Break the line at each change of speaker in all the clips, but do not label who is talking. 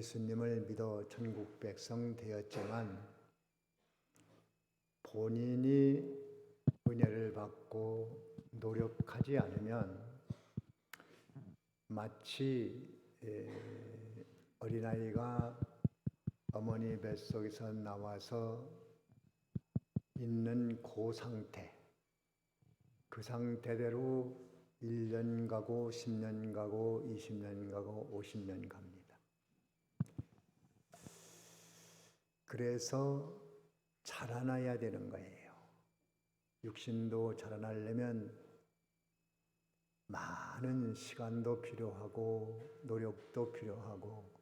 예수님을 믿어 천국 백성 되었지만 본인이 은혜를 받고 노력하지 않으면 마치 어린아이가 어머니 뱃속에서 나와서 있는 그 상태, 그 상태대로 1년 가고 10년 가고 20년 가고 50년 갑니다. 그래서 자라나야 되는 거예요. 육신도 자라나려면 많은 시간도 필요하고 노력도 필요하고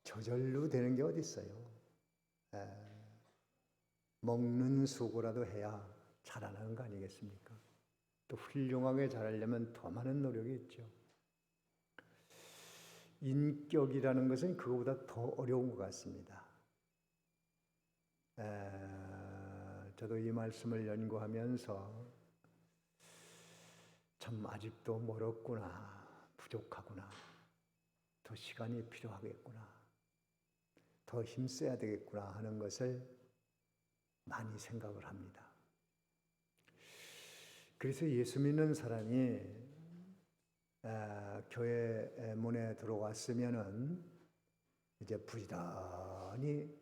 저절로 되는 게 어디 있어요. 먹는 수고라도 해야 자라나는 거 아니겠습니까? 또 훌륭하게 자라려면 더 많은 노력이 있죠. 인격이라는 것은 그거보다 더 어려운 것 같습니다. 저도 이 말씀을 연구하면서 참 아직도 멀었구나, 부족하구나, 더 시간이 필요하겠구나, 더 힘써야 되겠구나 하는 것을 많이 생각을 합니다. 그래서 예수 믿는 사람이 교회 문에 들어왔으면은 이제 부지런히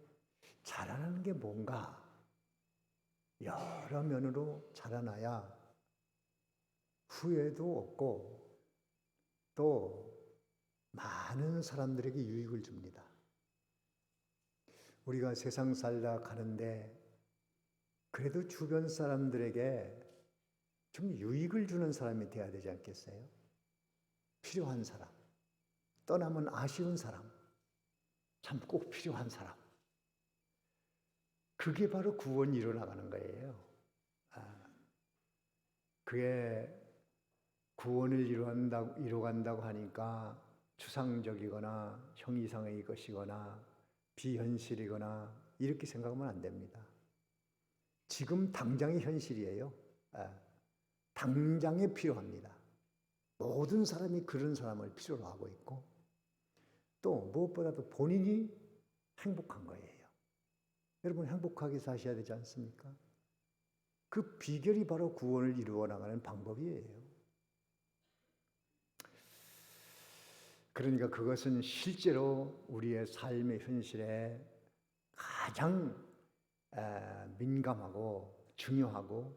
자라나는 게 뭔가 여러 면으로 자라나야 후회도 없고 또 많은 사람들에게 유익을 줍니다. 우리가 세상 살다 가는데 그래도 주변 사람들에게 좀 유익을 주는 사람이 되어야 되지 않겠어요? 필요한 사람, 떠나면 아쉬운 사람, 참 꼭 필요한 사람. 그게 바로 구원이 일어나가는 거예요. 그게 구원을 이루어간다고 하니까 추상적이거나 형이상의 것이거나 비현실이거나 이렇게 생각하면 안 됩니다. 지금 당장의 현실이에요. 당장에 필요합니다. 모든 사람이 그런 사람을 필요로 하고 있고 또 무엇보다도 본인이 행복한 거예요. 여러분 행복하게 사셔야 되지 않습니까? 그 비결이 바로 구원을 이루어 나가는 방법이에요. 그러니까 그것은 실제로 우리의 삶의 현실에 가장 민감하고 중요하고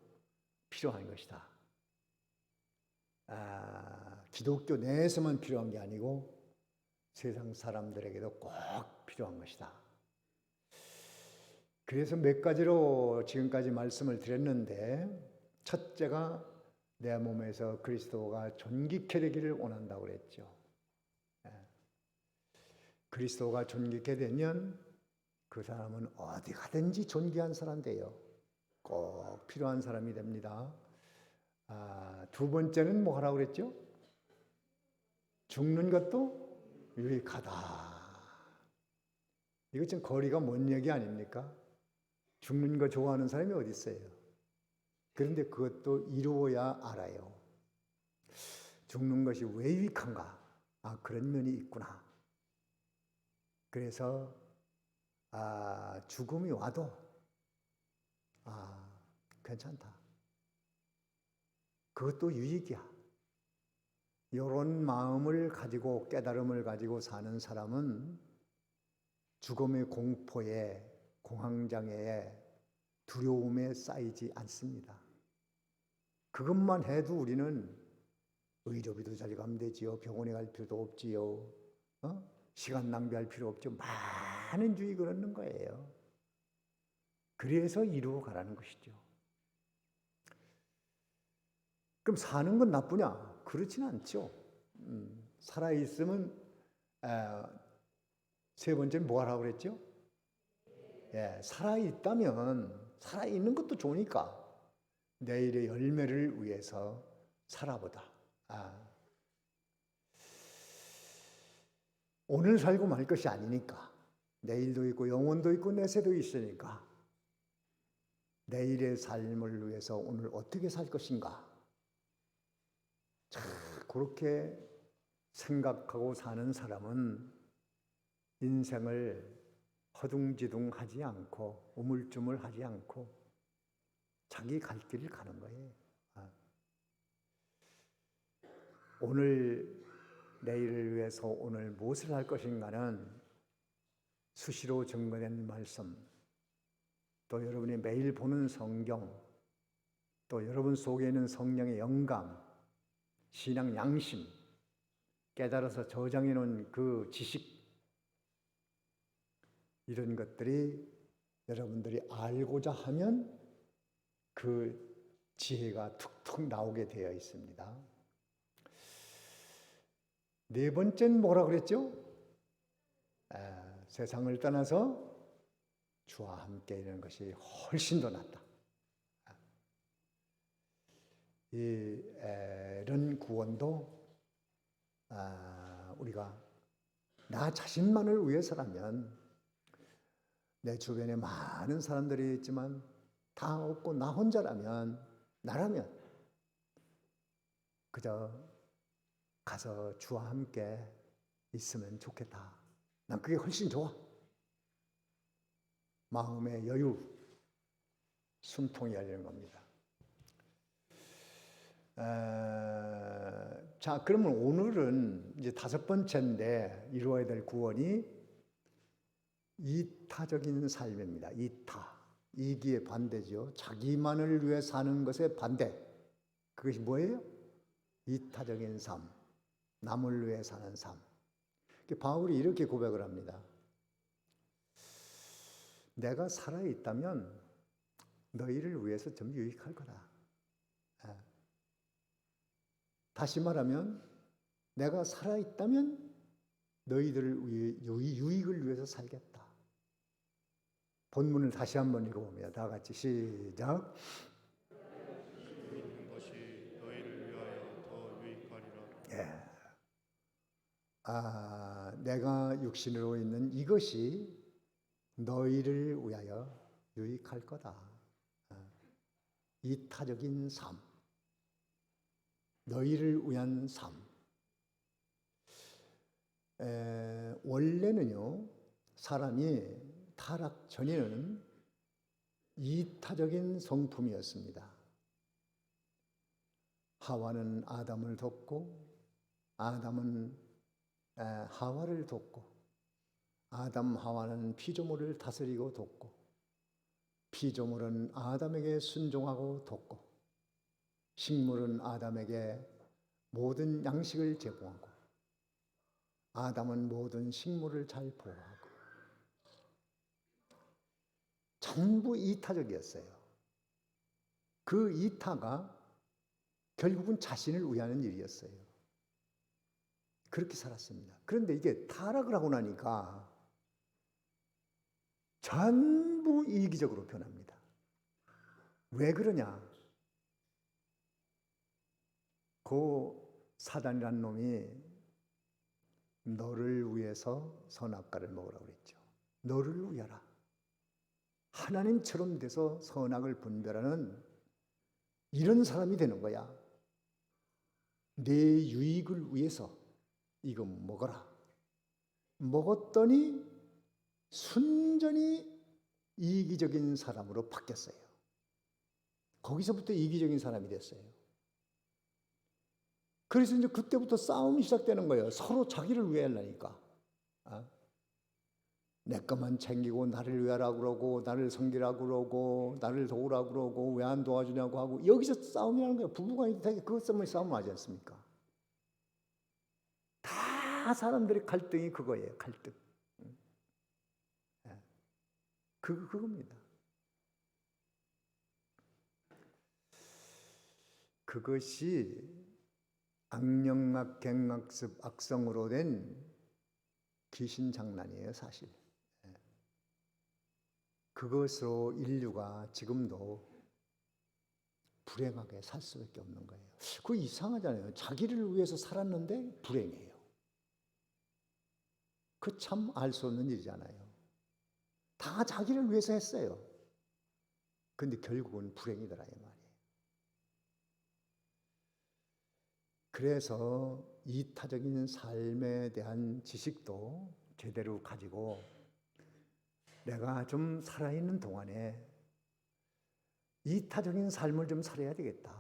필요한 것이다. 기독교 내에서만 필요한 게 아니고 세상 사람들에게도 꼭 필요한 것이다. 그래서 몇 가지로 지금까지 말씀을 드렸는데 첫째가 내 몸에서 그리스도가 존귀케 되기를 원한다고 그랬죠. 그리스도가 존귀케 되면 그 사람은 어디 가든지 존귀한 사람 돼요. 꼭 필요한 사람이 됩니다. 두 번째는 뭐 하라고 그랬죠? 죽는 것도 유익하다. 이거 좀 거리가 먼 얘기 아닙니까? 죽는 거 좋아하는 사람이 어디 있어요? 그런데 그것도 이루어야 알아요. 죽는 것이 왜 유익한가? 그런 면이 있구나. 그래서 죽음이 와도 괜찮다. 그것도 유익이야. 이런 마음을 가지고 깨달음을 가지고 사는 사람은 죽음의 공포에 공황장애에 두려움에 쌓이지 않습니다. 그것만 해도 우리는 의료비도 잘 가면 되지요. 병원에 갈 필요도 없지요. 시간 낭비할 필요 없죠. 많은 유익을 얻는 거예요. 그래서 이루어 가라는 것이죠. 그럼 사는 건 나쁘냐? 그렇지는 않죠. 살아있으면 세 번째는 뭐 하라고 그랬죠? 살아있다면 살아있는 것도 좋으니까 내일의 열매를 위해서 살아보다. 오늘 살고 말 것이 아니니까 내일도 있고 영혼도 있고 내세도 있으니까 내일의 삶을 위해서 오늘 어떻게 살 것인가? 그렇게 생각하고 사는 사람은 인생을 허둥지둥하지 않고 우물쭈물하지 않고 자기 갈 길을 가는 거예요. 오늘 내일을 위해서 오늘 무엇을 할 것인가는 수시로 증거된 말씀, 또 여러분이 매일 보는 성경, 또 여러분 속에 있는 성령의 영감, 신앙 양심, 깨달아서 저장해 놓은 그 지식, 이런 것들이 여러분들이 알고자 하면 그 지혜가 툭툭 나오게 되어 있습니다. 네 번째는 뭐라 그랬죠? 세상을 떠나서 주와 함께 있는 것이 훨씬 더 낫다. 이런 구원도 우리가 나 자신만을 위해서라면, 내 주변에 많은 사람들이 있지만 다 없고 나 혼자라면, 나라면 그저 가서 주와 함께 있으면 좋겠다. 난 그게 훨씬 좋아. 마음의 여유, 숨통이 열리는 겁니다. 자, 그러면 오늘은 이제 5번째인데 이루어야 될 구원이 이타적인 삶입니다. 이기의 반대죠. 자기만을 위해 사는 것의 반대. 그것이 뭐예요? 이타적인 삶, 남을 위해 사는 삶. 바울이 이렇게 고백을 합니다. 내가 살아있다면 너희를 위해서 좀 유익할 거다. 다시 말하면 내가 살아있다면 너희들을 위해 유익을 위해서 살겠다. 본문을 다시 한번 읽어봅니다. 다 같이 시작.
있는 것이 너희를 위하여 더 유익하리라.
내가 육신으로 있는 이것이 너희를 위하여 유익할 거다. 이타적인 삶, 너희를 위한 삶. 원래는요, 사람이 타락 전에는 이타적인 성품이었습니다. 하와는 아담을 돕고, 아담은 하와를 돕고, 아담 하와는 피조물을 다스리고 돕고, 피조물은 아담에게 순종하고 돕고, 식물은 아담에게 모든 양식을 제공하고, 아담은 모든 식물을 잘 보호하고, 전부 이타적이었어요. 그 이타가 결국은 자신을 위하는 일이었어요. 그렇게 살았습니다. 그런데 이게 타락을 하고 나니까 전부 이기적으로 변합니다. 왜 그러냐? 그 사단이라는 놈이 너를 위해서 선악과를 먹으라고 그랬죠. 너를 위하라. 하나님처럼 돼서 선악을 분별하는 이런 사람이 되는 거야. 내 유익을 위해서 이거 먹어라. 먹었더니 순전히 이기적인 사람으로 바뀌었어요. 거기서부터 이기적인 사람이 됐어요. 그래서 이제 그때부터 싸움이 시작되는 거예요. 서로 자기를 위해 하려니까. 내 것만 챙기고 나를 위하라고 그러고, 나를 섬기라고 그러고, 나를 도우라고 그러고, 왜 안 도와주냐고 하고, 여기서 싸움이 하는 거예요. 부부간이 되게 그것 때문에 싸움하지 않습니까? 다 사람들의 갈등이 그거예요. 갈등. 그겁니다. 그것이 악령학, 갱학습, 악성으로 된 귀신 장난이에요, 사실. 그것으로 인류가 지금도 불행하게 살 수밖에 없는 거예요. 그거 이상하잖아요. 자기를 위해서 살았는데 불행해요. 그 참 알 수 없는 일이잖아요. 다 자기를 위해서 했어요. 근데 결국은 불행이더라 이 말이에요. 그래서 이타적인 삶에 대한 지식도 제대로 가지고 내가 좀 살아있는 동안에 이타적인 삶을 좀 살아야 되겠다.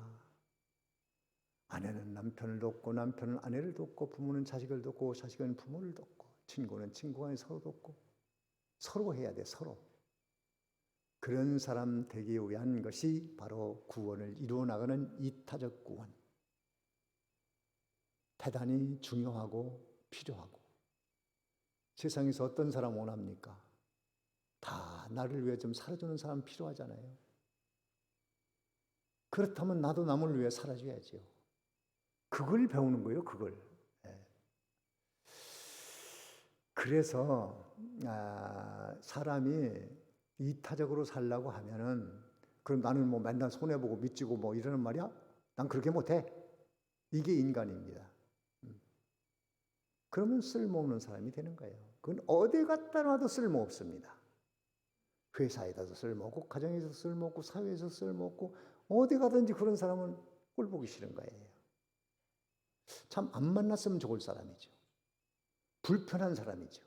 아내는 남편을 돕고 남편은 아내를 돕고 부모는 자식을 돕고 자식은 부모를 돕고 친구는 친구가 서로 돕고 서로 해야 돼. 서로. 그런 사람 되기 위한 것이 바로 구원을 이루어 나가는 이타적 구원. 대단히 중요하고 필요하고. 세상에서 어떤 사람 원합니까? 다 나를 위해 좀 살아주는 사람 필요하잖아요. 그렇다면 나도 남을 위해 살아줘야죠. 그걸 배우는 거예요, 그걸. 그래서 사람이 이타적으로 살려고 하면은 그럼 나는 뭐 맨날 손해보고 미치고 뭐 이러는 말이야? 난 그렇게 못해. 이게 인간입니다. 그러면 쓸모없는 사람이 되는 거예요. 그건 어디 갖다 놔도 쓸모없습니다. 회사에다도 쓸모없고 가정에서 쓸모없고 사회에서 쓸모없고 어디 가든지 그런 사람은 꼴 보기 싫은 거예요. 참 안 만났으면 좋을 사람이죠. 불편한 사람이죠.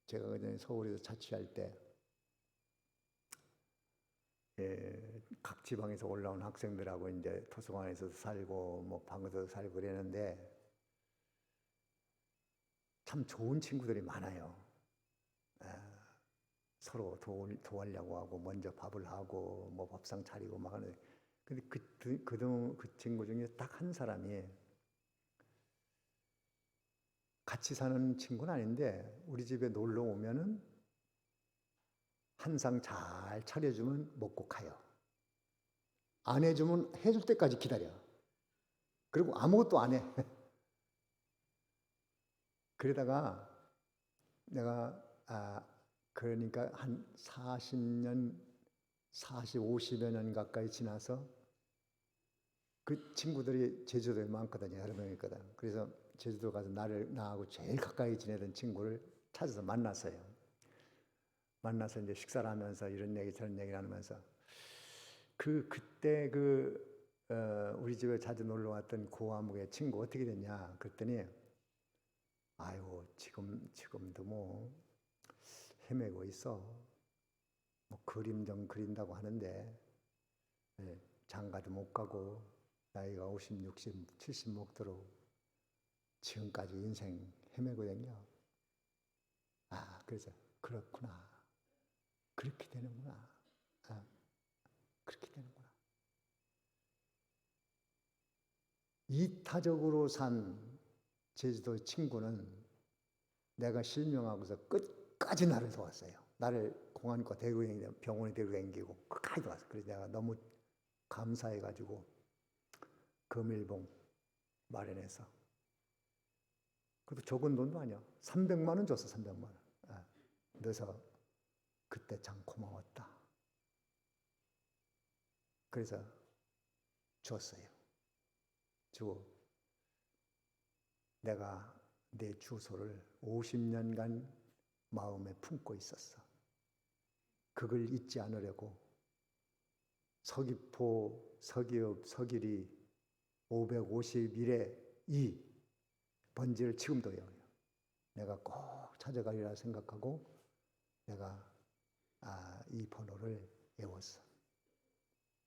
제가 그전에 서울에서 자취할 때 각 지방에서 올라온 학생들하고 이제 도서관에서 살고 뭐 방에서 살고 그랬는데 참 좋은 친구들이 많아요. 서로 도와려고 하고 먼저 밥을 하고 뭐 밥상 차리고 막 하는데 근데 그 친구 중에 딱 한 사람이 같이 사는 친구는 아닌데 우리 집에 놀러 오면은 한상 잘 차려주면 먹고 가요. 안 해주면 해줄 때까지 기다려. 그리고 아무것도 안 해. 그러다가 내가 그러니까 한 40년, 50여 년 가까이 지나서 그 친구들이 제주도에 많거든요. 여러 명 있거든. 그래서 제주도 가서 나하고 제일 가까이 지내던 친구를 찾아서 만났어요. 만나서 이제 식사를 하면서 이런 얘기 저런 얘기를 하면서 그때 우리 집에 자주 놀러 왔던 고아묵의 친구 어떻게 됐냐 그랬더니 아유 지금도 뭐 헤매고 있어. 뭐 그림 좀 그린다고 하는데 장가도 못 가고 나이가 50, 60, 70 먹도록 지금까지 인생 헤매고 다녀. 그래서 그렇구나. 그렇게 되는구나. 그렇게 되는구나. 이타적으로 산 제주도 친구는 내가 실명하고서 끝까지 나를 도왔어요. 나를 공안과 병원에 데리고 다니고 끝까지 도왔어. 그래서 내가 너무 감사해가지고 금일봉 마련해서 그것도 적은 돈도 아니야. 300만 원 줬어. 300만 원. 그래서 그때 참 고마웠다. 그래서 줬어요. 주고 내가 내 주소를 50년간 마음에 품고 있었어. 그걸 잊지 않으려고 서귀포, 서기읍, 서길이 551에 2 번지를 지금도 외워요. 내가 꼭 찾아가리라 생각하고 내가 이 번호를 외웠어.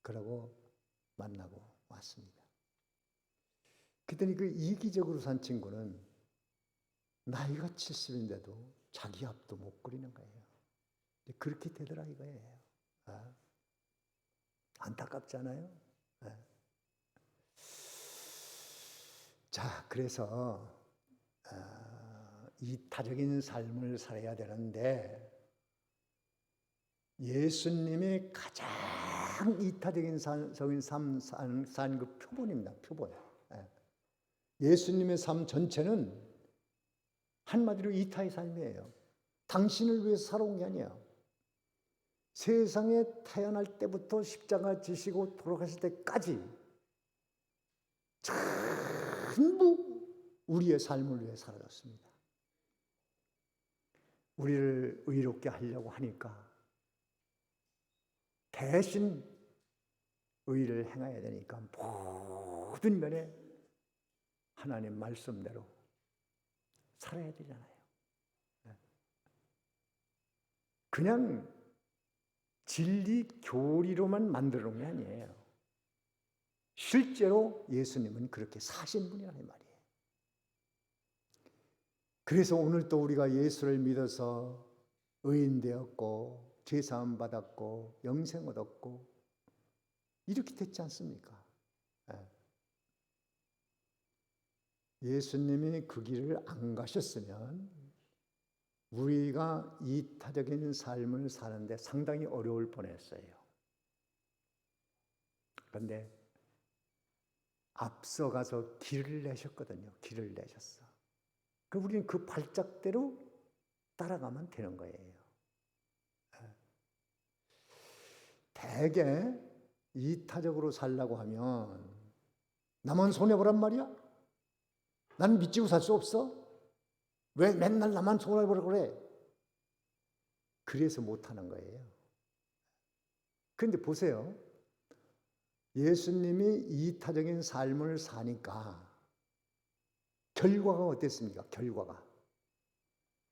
그러고 만나고 왔습니다. 그랬더니 그 이기적으로 산 친구는 나이가 70인데도 자기 앞도 못 그리는 거예요. 그렇게 되더라 이거예요. 안타깝지 않아요? 자, 그래서 이타적인 삶을 살아야 되는데 예수님이 가장 이타적인 삶 산 그 표본입니다. 표본. 예수님의 삶 전체는 한마디로 이타의 삶이에요. 당신을 위해서 살아온 게 아니에요. 세상에 태어날 때부터 십자가 지시고 돌아가실 때까지 전부 우리의 삶을 위해 살아졌습니다. 우리를 의롭게 하려고 하니까 대신 의를 행해야 되니까 모든 면에 하나님 말씀대로 살아야 되잖아요. 그냥 진리 교리로만 만들어 놓은 게 아니에요. 실제로 예수님은 그렇게 사신 분이라는 말이에요. 그래서 오늘 또 우리가 예수를 믿어서 의인 되었고 죄사함 받았고 영생 얻었고 이렇게 됐지 않습니까? 예수님이 그 길을 안 가셨으면 우리가 이타적인 삶을 사는데 상당히 어려울 뻔했어요. 그런데 앞서가서 길을 내셨거든요. 길을 내셨어. 그럼 우리는 그 발짝대로 따라가면 되는 거예요. 대개 이타적으로 살려고 하면 나만 손해보란 말이야? 난 믿지고 살 수 없어? 왜 맨날 나만 손해보라 그래? 그래서 못하는 거예요. 그런데 보세요. 예수님이 이타적인 삶을 사니까 결과가 어땠습니까?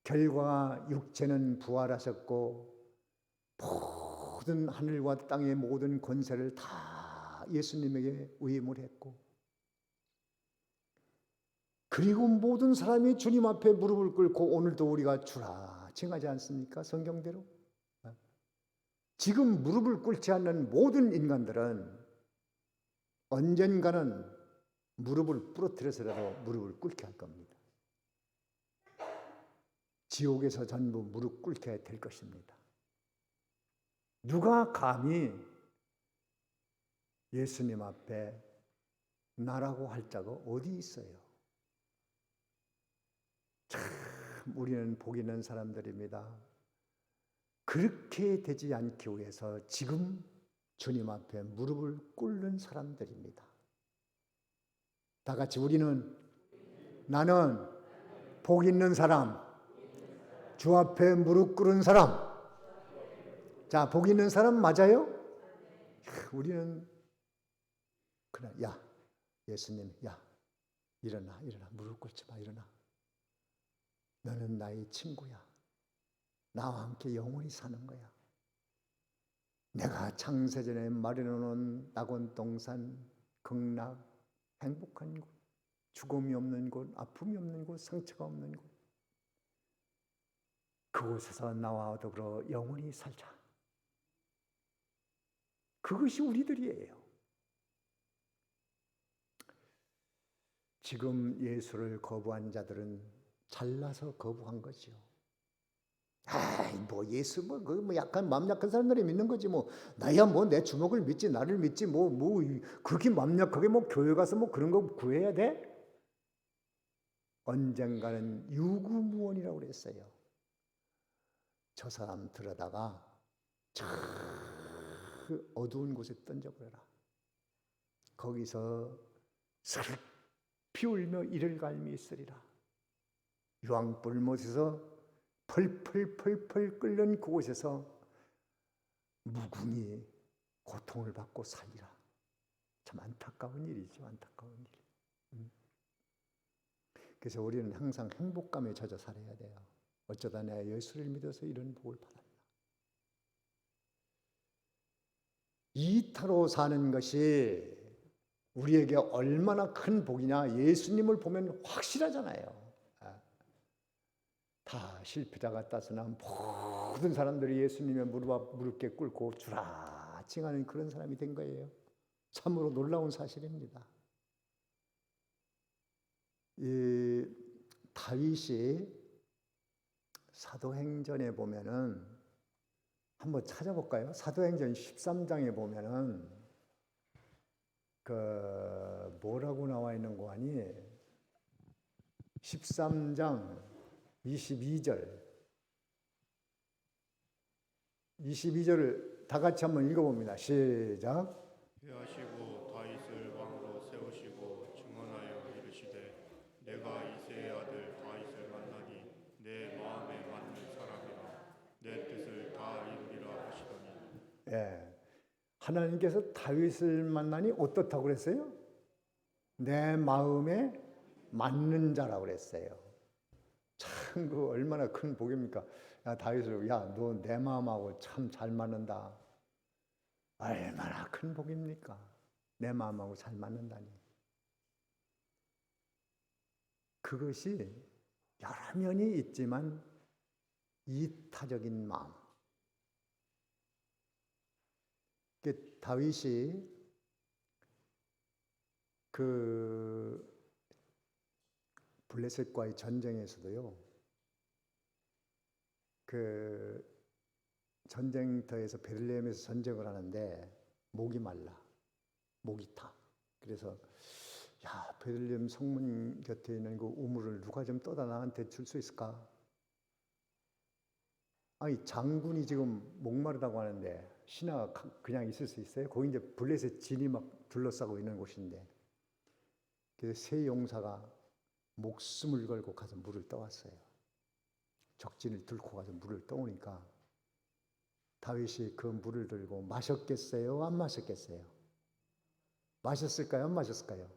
결과가 육체는 부활하셨고 모든 하늘과 땅의 모든 권세를 다 예수님에게 위임을 했고 그리고 모든 사람이 주님 앞에 무릎을 꿇고 오늘도 우리가 주라 칭하지 않습니까? 성경대로. 지금 무릎을 꿇지 않는 모든 인간들은 언젠가는 무릎을 부러뜨려서라도 무릎을 꿇게 할 겁니다. 지옥에서 전부 무릎 꿇게 될 것입니다. 누가 감히 예수님 앞에 나라고 할 자가 어디 있어요? 참 우리는 복 있는 사람들입니다. 그렇게 되지 않기 위해서 지금 주님 앞에 무릎을 꿇는 사람들입니다. 다 같이 나는 복 있는 사람, 주 앞에 무릎 꿇은 사람. 자, 복 있는 사람 맞아요? 우리는 그래, 야 예수님, 야 일어나 무릎 꿇지 마, 일어나. 너는 나의 친구야. 나와 함께 영원히 사는 거야. 내가 창세전에 마련해놓은 낙원동산, 극락, 행복한 곳, 죽음이 없는 곳, 아픔이 없는 곳, 상처가 없는 곳. 그곳에서 나와 더불어 영원히 살자. 그것이 우리들이에요. 지금 예수를 거부한 자들은 잘나서 거부한 거지요. 예수 약간 마음 약한 사람들이 믿는 거지 나야 내 주먹을 믿지 나를 믿지 그렇게 마음 약하게 교회 가서 그런 거 구해야 돼? 언젠가는 유구무원이라고 그랬어요. 저 사람 들어다가 저 어두운 곳에 던져버려라. 거기서 슬피 울며 이를 갈미 있으리라. 유황불못에서 펄펄 끓는 그곳에서 무궁히 고통을 받고 살리라. 참 안타까운 일이죠. 안타까운 일. 그래서 우리는 항상 행복감에 젖어 살아야 돼요. 어쩌다 내가 예수를 믿어서 이런 복을 받았나. 이타로 사는 것이 우리에게 얼마나 큰 복이냐 예수님을 보면 확실하잖아요. 다 실패자 같아서나 모든 사람들이 예수님의 무릎에 꿇고 주라 칭하는 그런 사람이 된 거예요. 참으로 놀라운 사실입니다. 이 다윗이 사도행전에 보면은 한번 찾아볼까요? 사도행전 13장에 보면은 뭐라고 나와 있는 거 아니? 13장 22절을 다 같이 한번 읽어봅니다. 시작.
회하시고 다윗을 왕으로 세우시고 증언하여 이르시되 내가 이새의 아들 다윗을 만나니 내 마음에 맞는 사람이라 내 뜻을 다 이루리라 하시더니.
예, 하나님께서 다윗을 만나니 어떻다고 그랬어요? 내 마음에 맞는 자라고 그랬어요. 참, 그 얼마나 큰 복입니까? 야, 다윗을, 야, 너 내 마음하고 참 잘 맞는다. 얼마나 큰 복입니까? 내 마음하고 잘 맞는다니. 그것이 여러 면이 있지만 이타적인 마음. 다윗이 그 블레셋과의 전쟁에서도요, 그 전쟁터에서 베들레헴에서 전쟁을 하는데 목이 말라, 목이 타. 그래서 야, 베들레헴 성문 곁에 있는 그 우물을 누가 좀 떠다 나한테 줄 수 있을까? 아니, 장군이 지금 목마르다고 하는데 신하가 그냥 있을 수 있어요? 거기 이제 블레셋 진이 막 둘러싸고 있는 곳인데, 그래서 세 용사가 목숨을 걸고 가서 물을 떠왔어요. 적진을 들고 가서 물을 떠오니까 다윗이 그 물을 들고 마셨겠어요? 안 마셨겠어요? 마셨을까요? 안 마셨을까요?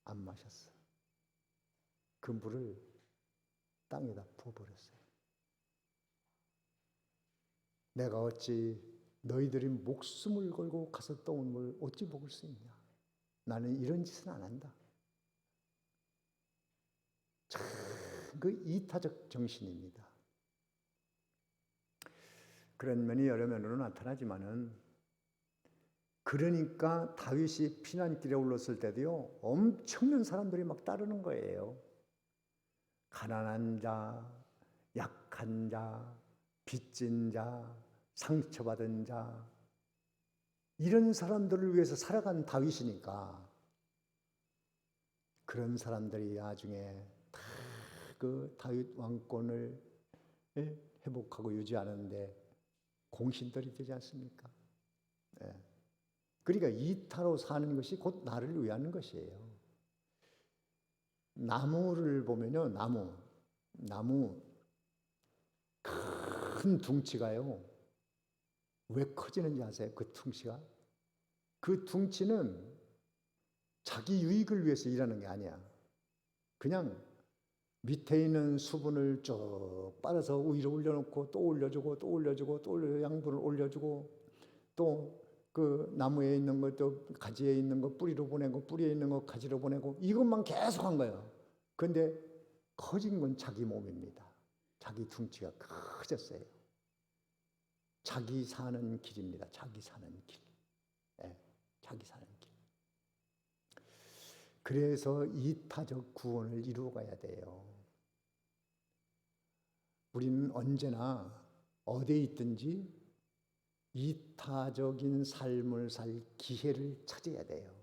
안 마셨어요. 그 물을 땅에다 부어버렸어요. 내가 어찌 너희들이 목숨을 걸고 가서 떠온 물 어찌 먹을 수 있냐? 나는 이런 짓은 안 한다. 참, 그 이타적 정신입니다. 그런 면이 여러 면으로 나타나지만은, 그러니까 다윗이 피난길에 올랐을 때도요, 엄청난 사람들이 막 따르는 거예요. 가난한 자, 약한 자, 빚진 자, 상처받은 자, 이런 사람들을 위해서 살아간 다윗이니까 그런 사람들이 나중에 다 그 다윗 왕권을 회복하고 유지하는데 공신들이 되지 않습니까? 그러니까 이타로 사는 것이 곧 나를 위하는 것이에요. 나무를 보면요, 나무 큰 둥치가요, 왜 커지는지 아세요? 그 둥치가? 그 둥치는 자기 유익을 위해서 일하는 게 아니야. 그냥 밑에 있는 수분을 쭉 빨아서 위로 올려놓고 또 올려주고 또 올려주고 또 올려, 양분을 올려주고, 또 그 나무에 있는 것도 가지에 있는 거 뿌리로 보내고 뿌리에 있는 거 가지로 보내고, 이것만 계속 한 거예요. 그런데 커진 건 자기 몸입니다. 자기 둥치가 커졌어요. 자기 사는 길입니다. 자기 사는 길. 자기 사는 길. 그래서 이타적 구원을 이루어가야 돼요. 우리는 언제나 어디에 있든지 이타적인 삶을 살 기회를 찾아야 돼요.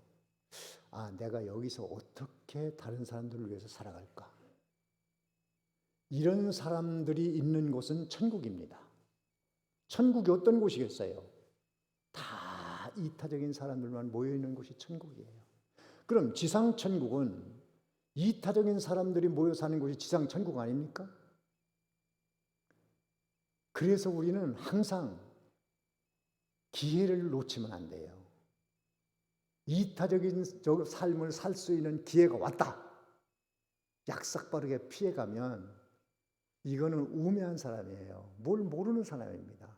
아, 내가 여기서 어떻게 다른 사람들을 위해서 살아갈까? 이런 사람들이 있는 곳은 천국입니다. 천국이 어떤 곳이겠어요? 다 이타적인 사람들만 모여있는 곳이 천국이에요. 그럼 지상천국은 이타적인 사람들이 모여 사는 곳이 지상천국 아닙니까? 그래서 우리는 항상 기회를 놓치면 안 돼요. 이타적인 삶을 살 수 있는 기회가 왔다. 약삭빠르게 피해가면 이거는 우매한 사람이에요. 뭘 모르는 사람입니다.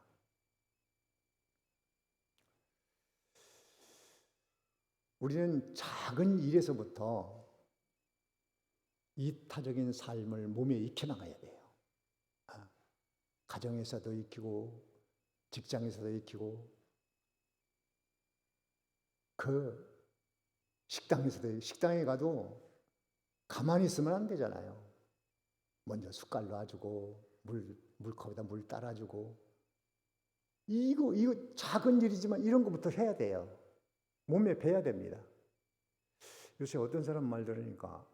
우리는 작은 일에서부터 이타적인 삶을 몸에 익혀나가야 돼요. 가정에서도 익히고 직장에서도 익히고, 그 식당에 가도 가만히 있으면 안 되잖아요. 먼저 숟갈 놔주고 물컵에다 물 따라주고, 이거 작은 일이지만 이런 것부터 해야 돼요. 몸에 배야 됩니다. 요새 어떤 사람 말 들으니까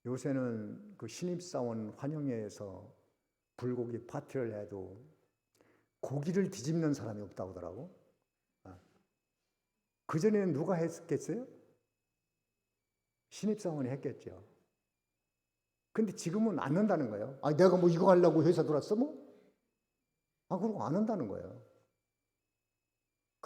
요새는 그 신입사원 환영회에서 불고기 파티를 해도 고기를 뒤집는 사람이 없다고 하더라고. 그전에는 누가 했겠어요? 신입사원이 했겠죠. 근데 지금은 안 한다는 거예요. 아, 내가 뭐 이거 하려고 회사 들어왔어 뭐? 그러고 안 한다는 거예요.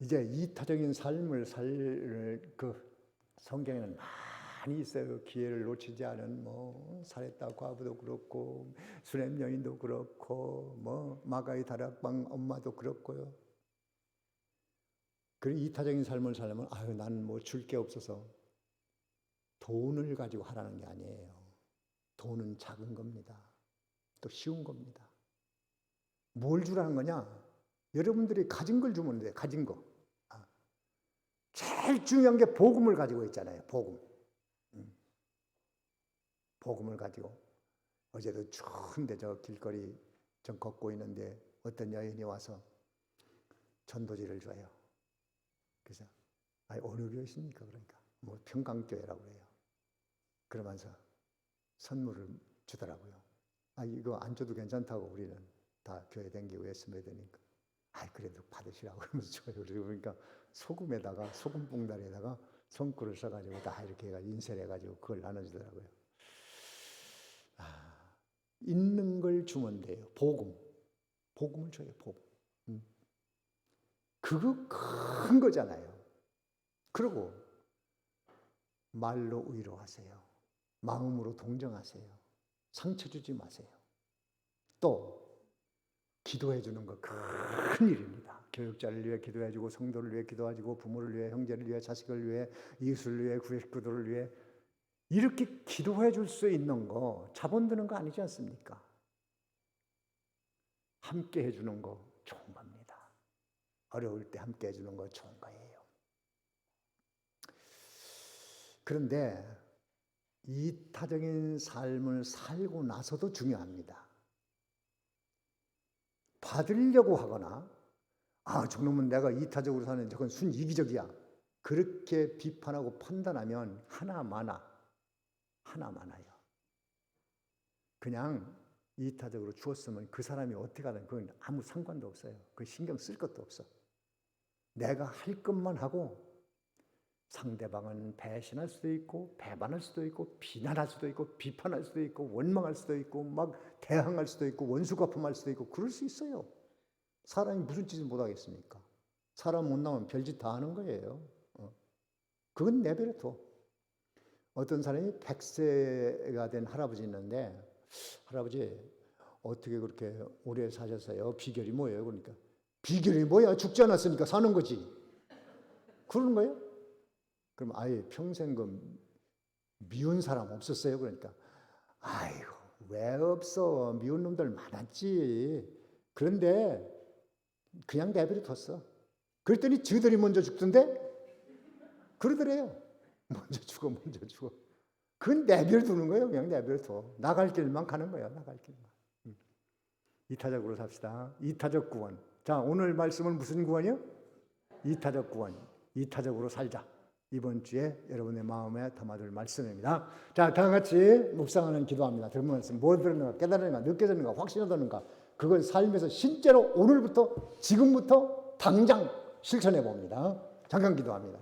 이제 이타적인 삶을 살 그 성경에는 많이 있어요. 기회를 놓치지 않은 뭐 사렙다 과부도 그렇고 수렘 여인도 그렇고 뭐 마가의 다락방 엄마도 그렇고요. 그 이타적인 삶을 살려면 아유 나는 뭐 줄 게 없어서 돈을 가지고 하라는 게 아니에요. 돈은 작은 겁니다. 또 쉬운 겁니다. 뭘 주라는 거냐? 여러분들이 가진 걸 주면 돼요. 가진 거. 제일 중요한 게 복음을 가지고 있잖아요. 복음. 복음을 가지고. 어제도 추운데 저 길거리 좀 걷고 있는데 어떤 여인이 와서 전도지를 줘요. 그래서 어느 교회십니까? 그러니까 뭐 평강교회라고 그래요. 그러면서 선물을 주더라고요. 이거 안 줘도 괜찮다고 우리는 다 교회 댕기고 예수 믿으니까. 그래도 받으시라고 그러면서 줘요. 그러니까 소금에다가 소금 봉다리에다가 손글을 써가지고 다 이렇게 인쇄를 해가지고 그걸 나눠주더라고요. 있는 걸 주면 돼요. 복음을 줘요. 복음. 그거 큰 거잖아요. 그리고 말로 위로하세요. 마음으로 동정하세요. 상처 주지 마세요. 또 기도해 주는 거 큰 일입니다. 교육자를 위해 기도해 주고 성도를 위해 기도해 주고 부모를 위해 형제를 위해 자식을 위해 이웃을 위해 구도를 위해 이렇게 기도해 줄 수 있는 거 자본 드는 거 아니지 않습니까? 함께 해 주는 거 좋은 겁니다. 어려울 때 함께 해 주는 거 좋은 거예요. 그런데 이타적인 삶을 살고 나서도 중요합니다. 받으려고 하거나 저놈은 내가 이타적으로 사는 저건 순이기적이야. 그렇게 비판하고 판단하면 하나마나요. 그냥 이타적으로 주었으면 그 사람이 어떻게 하든 그건 아무 상관도 없어요. 그 신경 쓸 것도 없어. 내가 할 것만 하고 상대방은 배신할 수도 있고 배반할 수도 있고 비난할 수도 있고 비판할 수도 있고 원망할 수도 있고 막 대항할 수도 있고 원수거품할 수도 있고 그럴 수 있어요. 사람이 무슨 짓을 못하겠습니까? 사람 못 나오면 별짓 다 하는 거예요. 그건 내버려둬. 어떤 사람이 100세가 된 할아버지 있는데 할아버지 어떻게 그렇게 오래 사셨어요? 비결이 뭐예요? 그러니까 비결이 뭐야? 죽지 않았으니까 사는 거지. 그러는 거예요? 그럼 아예 평생 미운 사람 없었어요? 그러니까 아이고 왜 없어? 미운 놈들 많았지. 그런데 그냥 내버려뒀어. 그랬더니 저들이 먼저 죽던데? 그러더래요. 먼저 죽어. 그건 내버려두는 거예요. 그냥 내버려둬. 나갈 길만 가는 거예요. 나갈 길만. 이타적으로 삽시다. 이타적 구원. 자, 오늘 말씀은 무슨 구원이요? 이타적 구원. 이타적으로 살자. 이번 주에 여러분의 마음에 담아둘 말씀입니다. 자, 다 같이 묵상하는 기도합니다. 들은 말씀 뭐 들었는가, 깨달았는가, 느껴졌는가, 확신하던가 그걸 삶에서 실제로 오늘부터 지금부터 당장 실천해 봅니다. 잠깐 기도합니다.